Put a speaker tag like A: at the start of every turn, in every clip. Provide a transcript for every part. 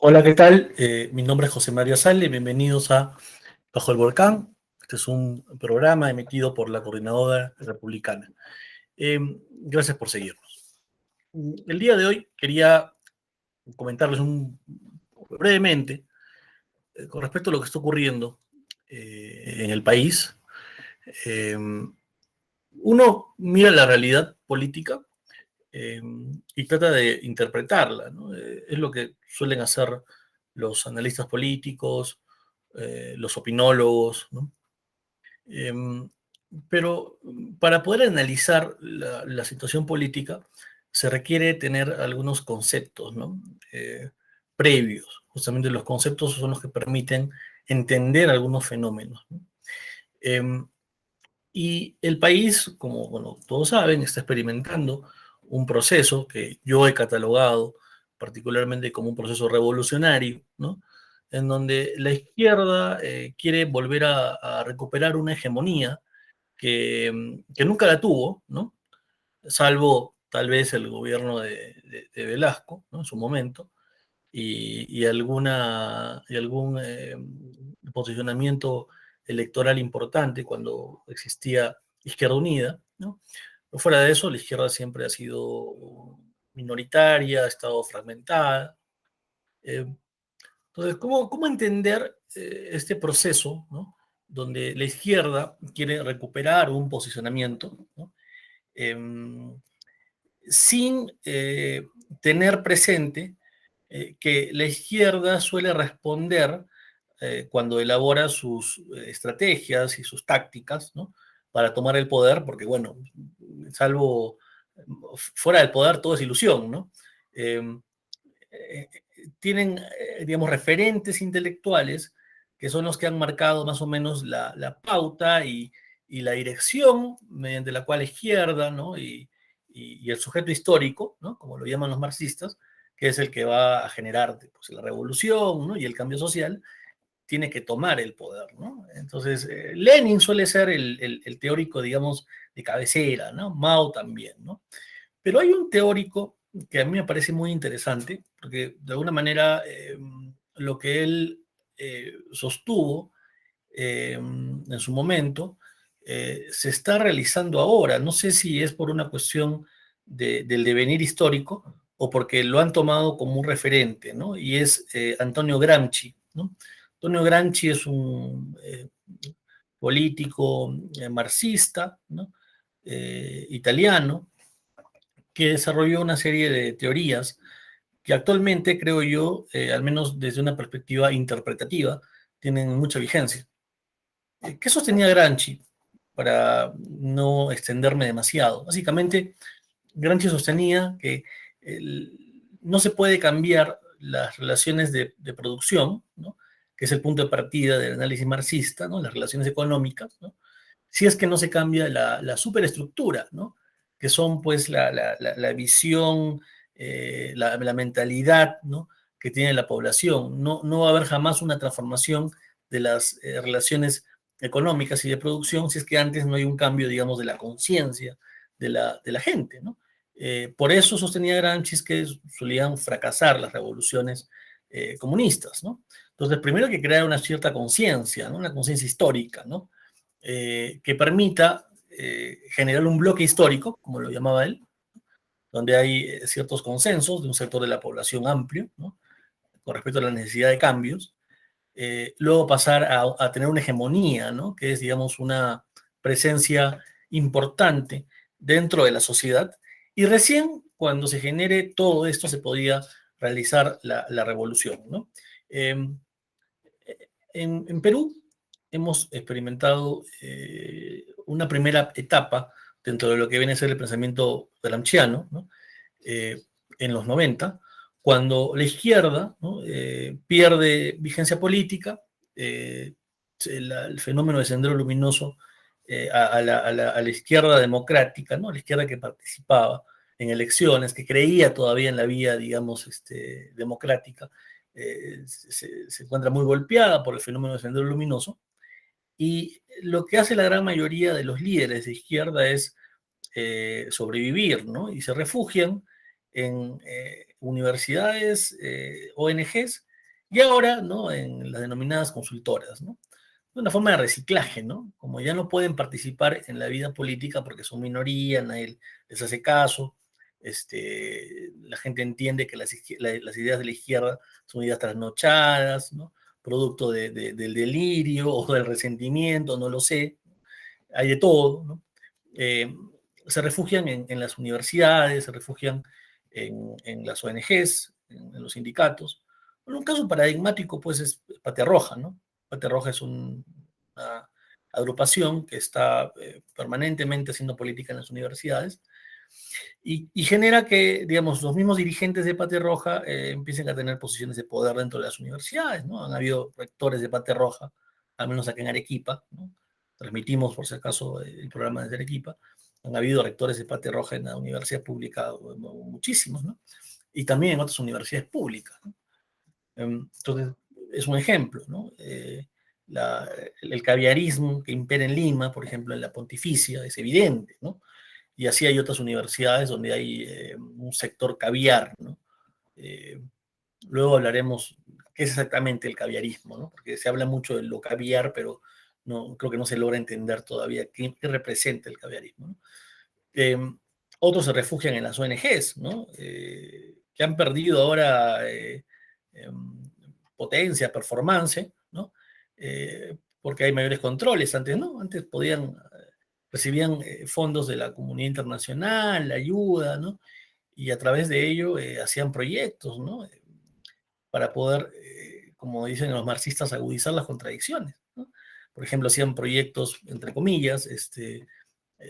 A: Hola, ¿qué tal? Mi nombre es José María Sale, bienvenidos a Bajo el Volcán. Este es un programa emitido por la Coordinadora Republicana. Gracias por seguirnos. El día de hoy quería comentarles brevemente con respecto a lo que está ocurriendo en el país. Eh, Uno mira la realidad política eh, y trata de interpretarla, ¿no? Es lo que suelen hacer los analistas políticos, los opinólogos, ¿no? Eh, pero para poder analizar la situación política se requiere tener algunos conceptos, ¿no? Eh, Previos. Justamente los conceptos son los que permiten entender algunos fenómenos, ¿no? Eh, y el país, como bueno, todos saben, está experimentando un proceso que yo he catalogado particularmente como un proceso revolucionario, ¿no? En donde la izquierda quiere volver a recuperar una hegemonía que nunca la tuvo, ¿no? Salvo tal vez el gobierno de Velasco, ¿no? En su momento, y algún posicionamiento electoral importante cuando existía Izquierda Unida, ¿no? Pero fuera de eso, la izquierda siempre ha sido minoritaria, ha estado fragmentada. Eh, entonces, ¿cómo entender este proceso, ¿no? Donde la izquierda quiere recuperar un posicionamiento, ¿no? Em, sin tener presente que la izquierda suele responder cuando elabora sus estrategias y sus tácticas, ¿no? Para tomar el poder, porque bueno, salvo fuera del poder todo es ilusión, ¿no? Eh, eh, Tienen, digamos, referentes intelectuales que son los que han marcado más o menos la pauta y la dirección mediante la cual la izquierda, ¿no? Y el sujeto histórico, ¿no? Como lo llaman los marxistas, que es el que va a generar pues, la revolución, ¿no? Y el cambio social, tiene que tomar el poder, ¿no? Entonces, Lenin suele ser el teórico, digamos, de cabecera, ¿no? Mao también, ¿no? Pero hay un teórico que a mí me parece muy interesante, porque de alguna manera lo que él sostuvo en su momento se está realizando ahora. No sé si es por una cuestión del devenir histórico o porque lo han tomado como un referente, ¿no? Y es Antonio Gramsci, ¿no? Antonio Gramsci es un político marxista, ¿no? Italiano, que desarrolló una serie de teorías que actualmente, creo yo, al menos desde una perspectiva interpretativa, tienen mucha vigencia. ¿Qué sostenía Gramsci? Para no extenderme demasiado. Básicamente, Gramsci sostenía que no se puede cambiar las relaciones de producción, ¿no? Que es el punto de partida del análisis marxista, ¿no? Las relaciones económicas, ¿no? Si es que no se cambia la superestructura, ¿no? Que son pues la visión, la mentalidad, ¿no? Que tiene la población. No va a haber jamás una transformación de las relaciones económicas y de producción si es que antes no hay un cambio, digamos, de la conciencia de la gente, ¿no? Por eso sostenía Gramsci que solían fracasar las revoluciones comunistas, ¿no? Entonces, primero hay que crear una cierta conciencia, ¿no? Una conciencia histórica, ¿no? Que permita generar un bloque histórico, como lo llamaba él, donde hay ciertos consensos de un sector de la población amplio, ¿no? Con respecto a la necesidad de cambios. Luego pasar a tener una hegemonía, ¿no? Que es, digamos, una presencia importante dentro de la sociedad. Y recién cuando se genere todo esto se podría realizar la revolución, ¿no? Eh, en Perú hemos experimentado una primera etapa dentro de lo que viene a ser el pensamiento gramsciano, ¿no? Eh, en los 90, cuando la izquierda, ¿no? Pierde vigencia política, eh, el fenómeno de Sendero Luminoso a la izquierda democrática, ¿no? A la izquierda que participaba en elecciones, que creía todavía en la vía, digamos, democrática, se encuentra muy golpeada por el fenómeno del Sendero Luminoso, y lo que hace la gran mayoría de los líderes de izquierda es sobrevivir, ¿no? Y se refugian en universidades, ONGs, y ahora, ¿no? En las denominadas consultoras, ¿no? Una forma de reciclaje, ¿no? Como ya no pueden participar en la vida política porque son minoría, nadie les hace caso, la gente entiende que las ideas de la izquierda son ideas trasnochadas, ¿no? Producto del delirio o del resentimiento, no lo sé, hay de todo, ¿no? Eh, Se refugian en las universidades, se refugian en las ONGs, en los sindicatos. Bueno, un caso paradigmático, pues, es Patria Roja, ¿no? Patria Roja es una agrupación que está permanentemente haciendo política en las universidades y genera que, digamos, los mismos dirigentes de Patria Roja empiecen a tener posiciones de poder dentro de las universidades, ¿no? Han habido rectores de Patria Roja, al menos acá en Arequipa, ¿no? Transmitimos, por si acaso, el programa desde Arequipa. Han habido rectores de Patria Roja en la universidad pública, muchísimos, ¿no? Y también en otras universidades públicas, ¿no? Entonces, es un ejemplo, ¿no? La, el caviarismo que impera en Lima, por ejemplo, en la Pontificia, es evidente, ¿no? Y así hay otras universidades donde hay un sector caviar, ¿no? Eh, Luego hablaremos qué es exactamente el caviarismo, ¿no? Porque se habla mucho de lo caviar, pero no, creo que no se logra entender todavía qué representa el caviarismo, ¿no? Eh, Otros se refugian en las ONGs, ¿no? Que han perdido ahora potencia, performance, ¿no? Porque hay mayores controles. Antes, ¿no? Antes recibían fondos de la comunidad internacional, ayuda, ¿no? Y a través de ello hacían proyectos, ¿no? Para poder, como dicen los marxistas, agudizar las contradicciones, ¿no? Por ejemplo, hacían proyectos, entre comillas,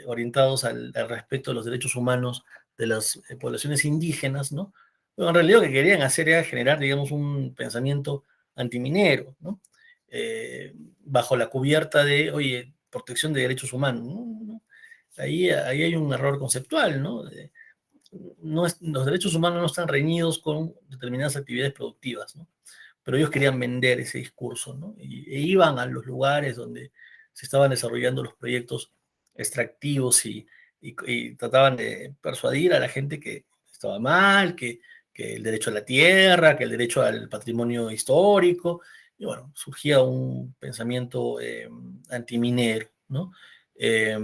A: orientados al respeto de los derechos humanos de las poblaciones indígenas, ¿no? Pero en realidad lo que querían hacer era generar, digamos, un pensamiento antiminero, ¿no? Bajo la cubierta de, oye, protección de derechos humanos, ¿no? Ahí hay un error conceptual, ¿no? Los derechos humanos no están reñidos con determinadas actividades productivas, ¿no? Pero ellos querían vender ese discurso, ¿no? E iban a los lugares donde se estaban desarrollando los proyectos extractivos y trataban de persuadir a la gente que estaba mal, que el derecho a la tierra, que el derecho al patrimonio histórico, y bueno, surgía un pensamiento antiminero, ¿no? Eh,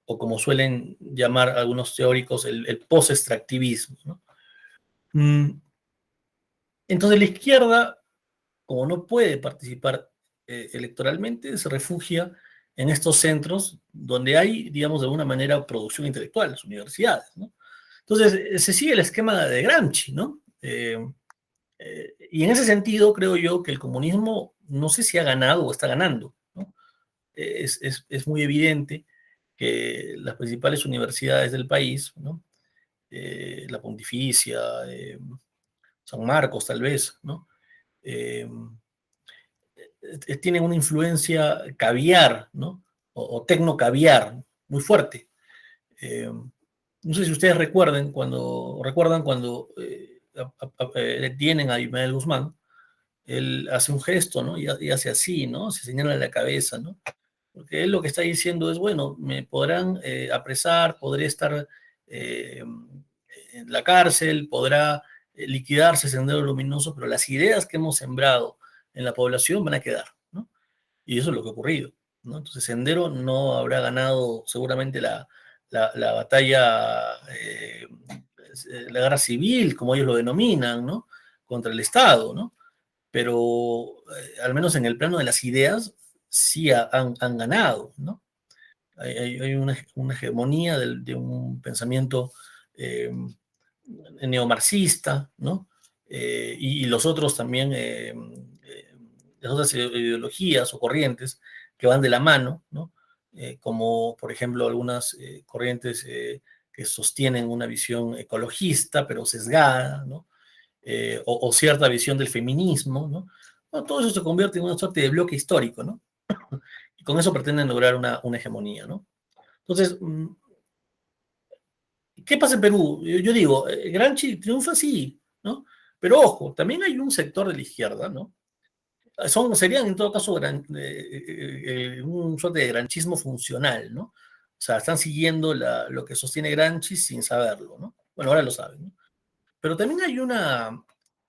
A: o como suelen llamar algunos teóricos, el post-extractivismo, ¿no? Entonces la izquierda, como no puede participar electoralmente, se refugia en estos centros donde hay, digamos, de alguna manera producción intelectual, las universidades, ¿no? Entonces, se sigue el esquema de Gramsci, ¿no? Y en ese sentido, creo yo que el comunismo no sé si ha ganado o está ganando, ¿no? Es muy evidente que las principales universidades del país, ¿no? La Pontificia, San Marcos tal vez, ¿no? Eh, Tienen una influencia caviar, ¿no? O tecno caviar muy fuerte. No sé si ustedes recuerdan cuando detienen a Ismael Guzmán, él hace un gesto, ¿no? Y hace así, ¿no? Se señala la cabeza, ¿no? Porque él lo que está diciendo es, bueno, me podrán apresar, podré estar en la cárcel, podrá liquidarse Sendero Luminoso, pero las ideas que hemos sembrado en la población van a quedar, ¿no? Y eso es lo que ha ocurrido, ¿no? Entonces Sendero no habrá ganado seguramente la batalla, la guerra civil, como ellos lo denominan, ¿no? Contra el Estado, ¿no? Pero al menos en el plano de las ideas sí han ganado, ¿no? Hay una hegemonía de un pensamiento eh, neomarxista, ¿no? Y los otros también, las otras ideologías o corrientes que van de la mano, ¿no? Como por ejemplo algunas corrientes que sostienen una visión ecologista, pero sesgada, ¿no? O cierta visión del feminismo, ¿no? Bueno, todo eso se convierte en una suerte de bloque histórico, ¿no? Y con eso pretenden lograr una hegemonía, ¿no? Entonces, ¿qué pasa en Perú? Yo digo, Gramsci triunfa sí, ¿no? Pero ojo, también hay un sector de la izquierda, ¿no? Serían en todo caso un suerte de granchismo funcional, ¿no? O sea, están siguiendo lo que sostiene Gramsci sin saberlo, ¿no? Bueno, ahora lo saben, ¿no? Pero también hay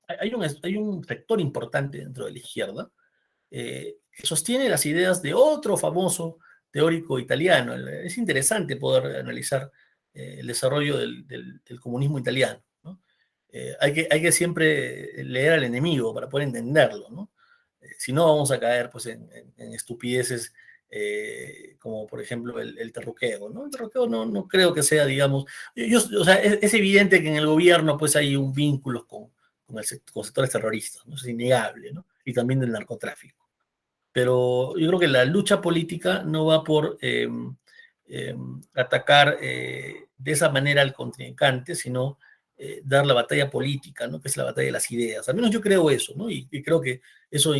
A: hay un sector importante dentro de la izquierda que sostiene las ideas de otro famoso teórico italiano. Es interesante poder analizar el desarrollo del comunismo italiano, ¿no? Hay que siempre leer al enemigo para poder entenderlo, ¿no? Si no, vamos a caer pues, en estupideces como por ejemplo el terruqueo, ¿no? El terruqueo no creo que sea, digamos, o sea, es evidente que en el gobierno pues hay un vínculo con sectores terroristas, ¿no? Es innegable, ¿no? Y también del narcotráfico. Pero yo creo que la lucha política no va por atacar de esa manera al contrincante, sino dar la batalla política, ¿no? Que es la batalla de las ideas. Al menos yo creo eso, ¿no? Y creo que eso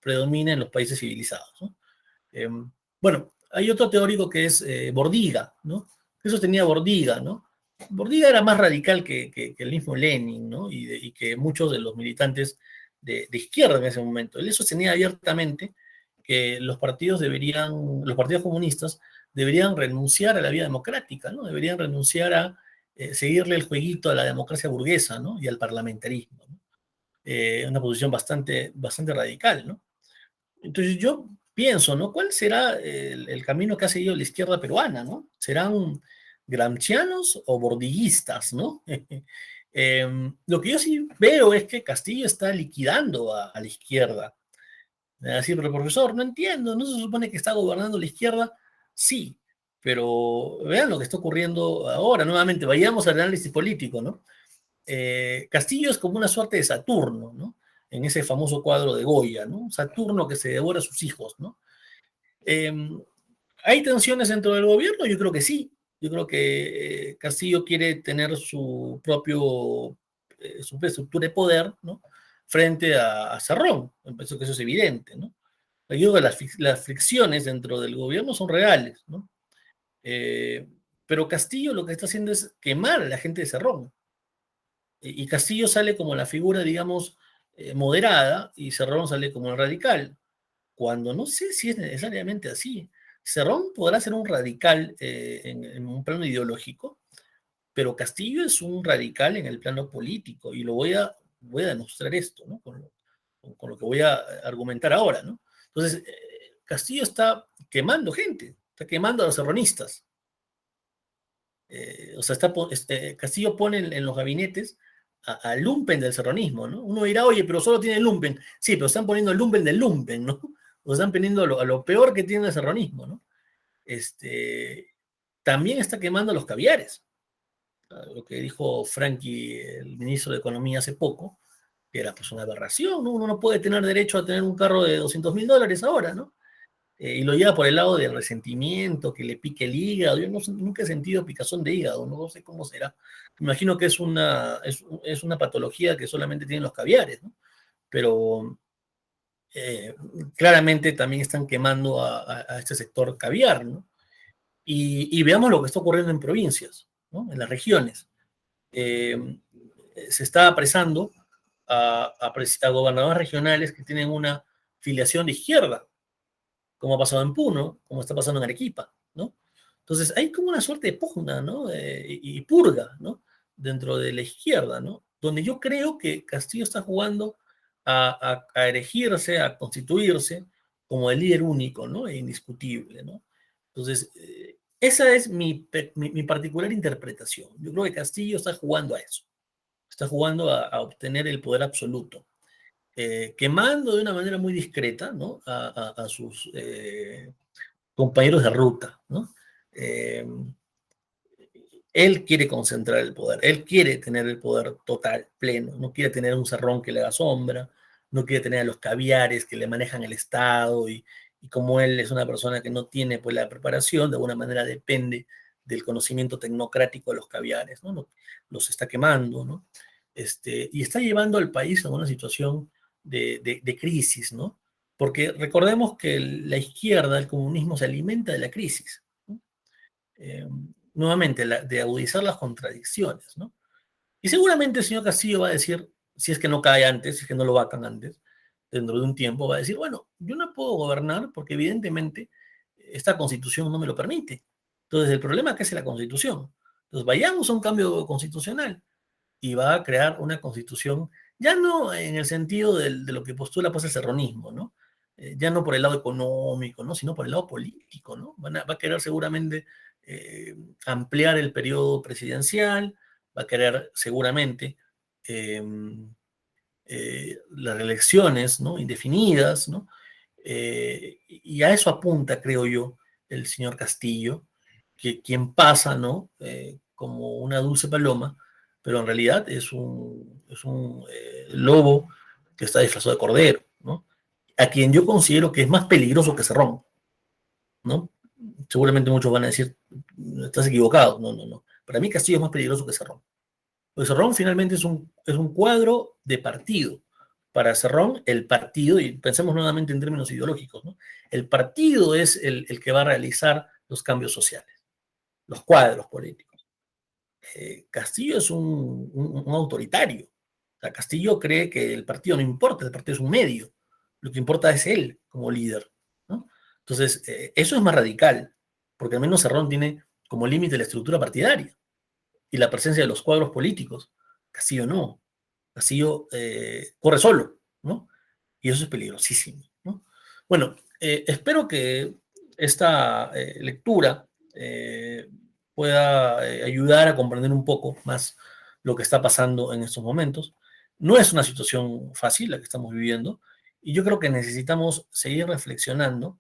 A: predomina en los países civilizados, ¿no? Eh, bueno, hay otro teórico que es Bordiga, ¿no? Eso tenía Bordiga, ¿no? Bordiga era más radical que el mismo Lenin, ¿no? Y que muchos de los militantes de izquierda en ese momento. Él sostenía abiertamente que los partidos comunistas deberían renunciar a la vida democrática, ¿no? Deberían renunciar a seguirle el jueguito a la democracia burguesa, ¿no? Y al parlamentarismo, ¿no? Una posición bastante radical, ¿no? Entonces yo pienso, ¿no? ¿Cuál será el camino que ha seguido la izquierda peruana, ¿no? ¿Serán gramscianos o bordiguistas, ¿no? Lo que yo sí veo es que Castillo está liquidando a la izquierda. Me va a decir, pero profesor, no entiendo, ¿no se supone que está gobernando la izquierda? Sí, pero vean lo que está ocurriendo ahora. Nuevamente, vayamos al análisis político, ¿no? Castillo es como una suerte de Saturno, ¿no? En ese famoso cuadro de Goya, ¿no? Saturno que se devora a sus hijos, ¿no? Eh, ¿Hay tensiones dentro del gobierno? Yo creo que sí. Yo creo que Castillo quiere tener su propia estructura de poder, ¿no? Frente a Cerrón. Me parece que eso es evidente, ¿no? Yo creo que las fricciones dentro del gobierno son reales, ¿no? Eh, pero Castillo lo que está haciendo es quemar a la gente de Cerrón. Y Castillo sale como la figura, digamos, moderada y Cerrón sale como el radical, cuando no sé si es necesariamente así. Cerrón podrá ser un radical en un plano ideológico, pero Castillo es un radical en el plano político y voy a demostrar esto, ¿no? Con lo que voy a argumentar ahora, ¿no? Entonces, Castillo está quemando gente, está quemando a los serronistas. O sea, Castillo pone en los gabinetes al lumpen del serronismo, ¿no? Uno dirá, oye, pero solo tiene el lumpen. Sí, pero están poniendo el lumpen del lumpen, ¿no? O están poniendo a lo peor que tiene el serronismo, ¿no? También está quemando los caviares. Lo que dijo Frankie, el ministro de Economía, hace poco, que era pues una aberración, ¿no? Uno no puede tener derecho a tener un carro de $200.000 ahora, ¿no? Y lo lleva por el lado del resentimiento, que le pique el hígado. Yo nunca he sentido picazón de hígado, no sé cómo será. Me imagino que es una patología que solamente tienen los caviares, ¿no? Pero eh, claramente también están quemando a este sector caviar, ¿no? Y veamos lo que está ocurriendo en provincias, ¿no? En las regiones. Eh, Se está apresando a gobernadores regionales que tienen una filiación de izquierda, como ha pasado en Puno, como está pasando en Arequipa, ¿no? Entonces hay como una suerte de pugna, ¿no? Y purga, ¿no? Dentro de la izquierda, ¿no? Donde yo creo que Castillo está jugando a erigirse, a constituirse como el líder único, ¿no? E indiscutible, ¿no? Entonces, esa es mi particular interpretación. Yo creo que Castillo está jugando a eso, está jugando a obtener el poder absoluto, quemando de una manera muy discreta, ¿no? A sus compañeros de ruta, ¿no? Eh, Él quiere concentrar el poder, él quiere tener el poder total, pleno, no quiere tener un Cerrón que le haga sombra, no quiere tener a los caviares que le manejan el Estado y como él es una persona que no tiene pues la preparación, de alguna manera depende del conocimiento tecnocrático de los caviares, ¿no? Los está quemando, ¿no? Y está llevando al país a una situación de crisis, ¿no? Porque recordemos que la izquierda, el comunismo, se alimenta de la crisis, ¿no? Eh, Nuevamente, de agudizar las contradicciones, ¿no? Y seguramente el señor Castillo va a decir, si es que no cae antes, si es que no lo vacan antes, dentro de un tiempo, va a decir, bueno, yo no puedo gobernar porque evidentemente esta constitución no me lo permite. Entonces, el problema que es la constitución. Entonces, vayamos a un cambio constitucional y va a crear una constitución Ya no en el sentido de lo que postula pues el serronismo, ¿no? Ya no por el lado económico, ¿no? Sino por el lado político, ¿no? Va a querer seguramente eh, ampliar el periodo presidencial, va a querer seguramente eh, las reelecciones, ¿no? Indefinidas, ¿no? Y a eso apunta, creo yo, el señor Castillo, que quien pasa, ¿no? Como una dulce paloma, pero en realidad es un lobo que está disfrazado de cordero, ¿no? A quien yo considero que es más peligroso que Cerrón, ¿no? Seguramente muchos van a decir, estás equivocado, no, no, no. Para mí Castillo es más peligroso que Cerrón. Pues Cerrón finalmente es un cuadro de partido. Para Cerrón, el partido, y pensemos nuevamente en términos ideológicos, ¿no? El partido es el que va a realizar los cambios sociales, los cuadros políticos. Castillo es un autoritario. O sea, Castillo cree que el partido no importa, el partido es un medio. Lo que importa es él como líder, ¿no? Entonces, eso es más radical, porque al menos Cerrón tiene como límite la estructura partidaria y la presencia de los cuadros políticos. Castillo no. Castillo corre solo, ¿no? Y eso es peligrosísimo, ¿no? Bueno, espero que esta lectura pueda ayudar a comprender un poco más lo que está pasando en estos momentos. No es una situación fácil la que estamos viviendo y yo creo que necesitamos seguir reflexionando.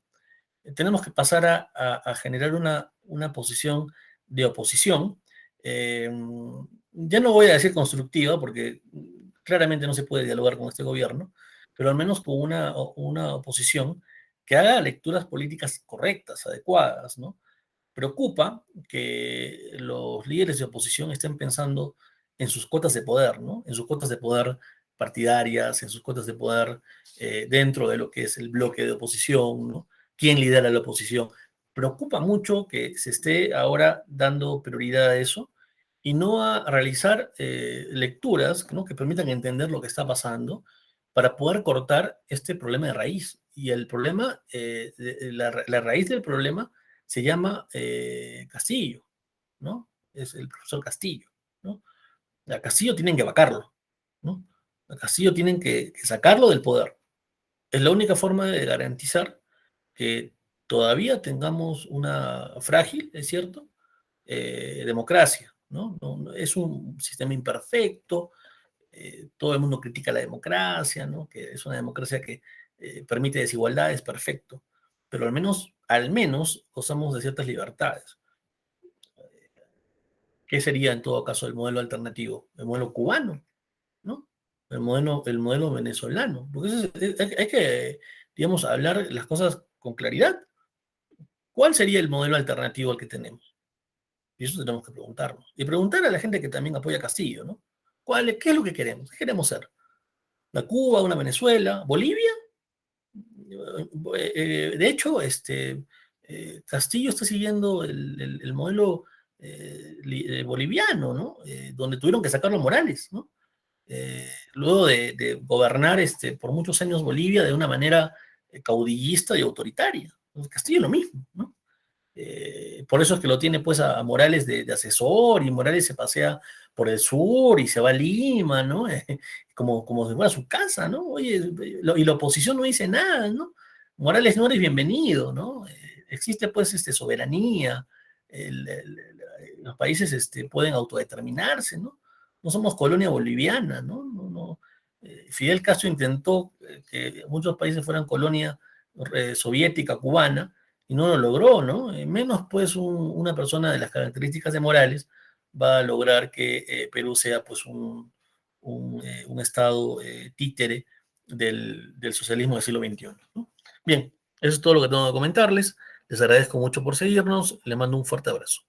A: Tenemos que pasar a generar una posición de oposición. eh, ya no voy a decir constructiva, porque claramente no se puede dialogar con este gobierno, pero al menos con una oposición que haga lecturas políticas correctas, adecuadas, ¿no? Preocupa que los líderes de oposición estén pensando en sus cuotas de poder, ¿no? En sus cuotas de poder partidarias, en sus cuotas de poder dentro de lo que es el bloque de oposición, ¿no? ¿Quién lidera la oposición? Preocupa mucho que se esté ahora dando prioridad a eso y no a realizar lecturas, ¿no? Que permitan entender lo que está pasando para poder cortar este problema de raíz. Y el problema, la raíz del problema se llama Castillo, ¿no? Es el profesor Castillo, ¿no? A Castillo tienen que vacarlo, ¿no? A Castillo tienen que sacarlo del poder. Es la única forma de garantizar que todavía tengamos una frágil, es cierto, democracia, ¿no? Es un sistema imperfecto, todo el mundo critica la democracia, ¿no? Que es una democracia que permite desigualdades, perfecto, pero al menos gozamos de ciertas libertades. ¿Qué sería en todo caso el modelo alternativo? El modelo cubano, ¿no? El modelo venezolano. Porque hay que, digamos, hablar las cosas con claridad. ¿Cuál sería el modelo alternativo al que tenemos? Y eso tenemos que preguntarnos. Y preguntar a la gente que también apoya a Castillo, ¿no? ¿Qué es lo que queremos? ¿Qué queremos ser? ¿Una Cuba, una Venezuela, Bolivia? De hecho, Castillo está siguiendo el modelo boliviano, ¿no? Donde tuvieron que sacarlo Morales, ¿no? Luego de gobernar por muchos años Bolivia de una manera caudillista y autoritaria. Castillo lo mismo, ¿no? Por eso es que lo tiene pues a Morales de asesor y Morales se pasea por el sur y se va a Lima, ¿no? Como si fuera su casa, ¿no? Oye, y la oposición no dice nada, ¿no? Morales no eres bienvenido, ¿no? Existe pues soberanía, los países pueden autodeterminarse, ¿no? No somos colonia boliviana, ¿no? No. Fidel Castro intentó que muchos países fueran colonia soviética, cubana, y no lo logró, ¿no? Menos pues una persona de las características de Morales va a lograr que Perú sea pues un estado títere del socialismo del siglo XXI, ¿no? Bien, eso es todo lo que tengo que comentarles. Les agradezco mucho por seguirnos. Les mando un fuerte abrazo.